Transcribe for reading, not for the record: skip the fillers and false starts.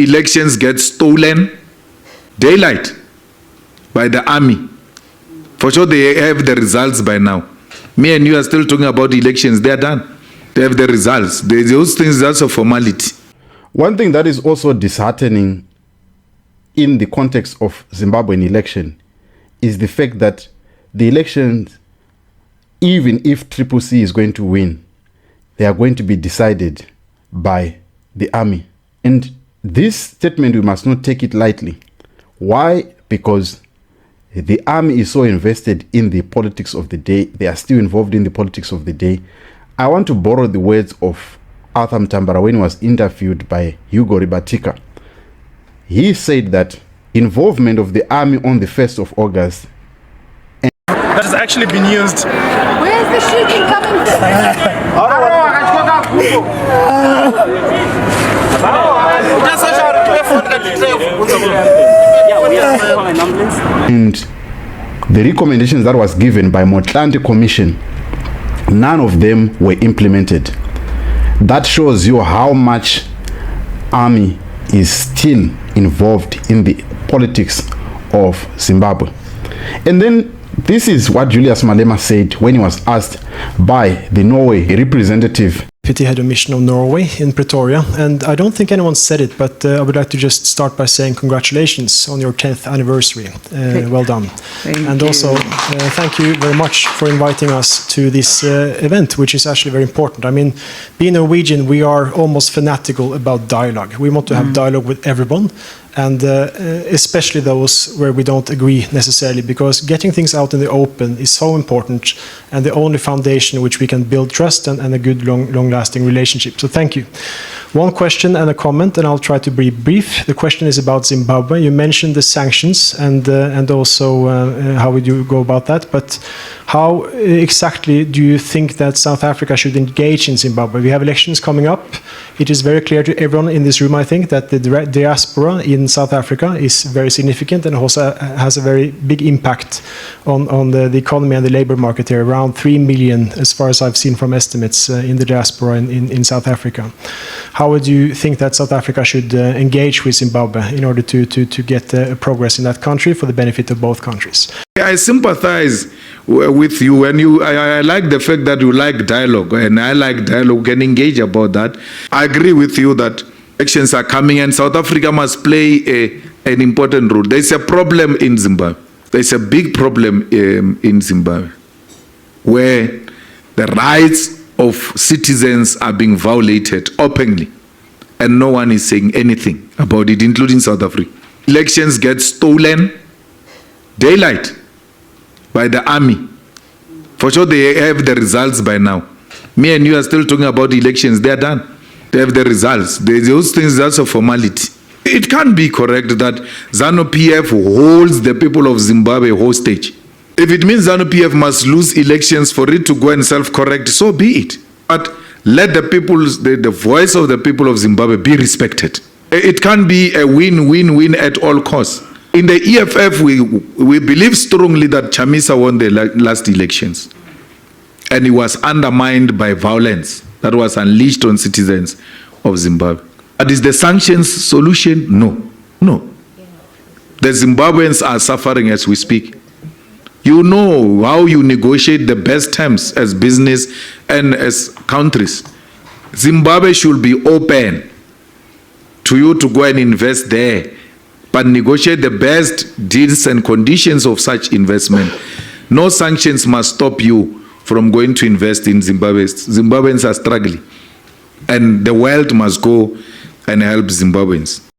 elections get stolen daylight by the army. For sure they have the results by now. Me and you are still talking about elections. They are done. They have the results. Those things, that's a formality. One thing that is also disheartening in the context of Zimbabwean election is the fact that the elections, even if CCC is going to win, they are going to be decided by the army. And this statement, we must not take it lightly. Why? Because the army is so invested in the politics of the day. They are still involved in the politics of the day. I want to borrow the words of Arthur Mtambara when he was interviewed by Hugo Ribatika. He said that involvement of the army on the 1st of August that has actually been used. Where's the shooting coming and the recommendations that was given by Motlanthe Commission, none of them were implemented. That shows you how much army is still involved in the politics of Zimbabwe. And then this is what Julius Malema said when he was asked by the Norway representative, Deputy Head of Mission of Norway in Pretoria, and I don't think anyone said it, but I would like to just start by saying congratulations on your 10th anniversary. Well done. And also thank you very much for inviting us to this event, which is actually very important. I mean, being Norwegian, we are almost fanatical about dialogue. We want to have dialogue with everyone, and especially those where we don't agree necessarily, because getting things out in the open is so important and the only foundation which we can build trust and a good long-lasting relationship. So thank you. One question and a comment, and I'll try to be brief. The question is about Zimbabwe. You mentioned the sanctions and also how would you go about that, but how exactly do you think that South Africa should engage in Zimbabwe? We have elections coming up. It is very clear to everyone in this room, I think, that the diaspora in South Africa is very significant and also has a very big impact on the economy and the labor market here. Around 3 million, as far as I've seen from estimates, in the diaspora in South Africa. How would you think that South Africa should engage with Zimbabwe in order to get progress in that country for the benefit of both countries? I sympathize with you, and I like the fact that you like dialogue, and I like dialogue. We can engage about that. I agree with you that elections are coming, and South Africa must play an important role. There's a problem in Zimbabwe. There's a big problem in Zimbabwe, where the rights of citizens are being violated openly, and no one is saying anything about it, including South Africa. Elections get stolen daylight by the army. For sure they have the results by now. Me and you are still talking about elections. They are done. They have the results. Those things, that's a formality. It can't be correct that ZANU-PF holds the people of Zimbabwe hostage. If it means ZANU-PF must lose elections for it to go and self-correct, so be it. But let the voice of the people of Zimbabwe be respected. It can't be a win-win-win at all costs. In the EFF, we believe strongly that Chamisa won the last elections. And he was undermined by violence that was unleashed on citizens of Zimbabwe. But is the sanctions solution? No. No. The Zimbabweans are suffering as we speak. You know how you negotiate the best terms as business and as countries. Zimbabwe should be open to you to go and invest there, but negotiate the best deals and conditions of such investment. No sanctions must stop you from going to invest in Zimbabwe. Zimbabweans are struggling, and the world must go and help Zimbabweans.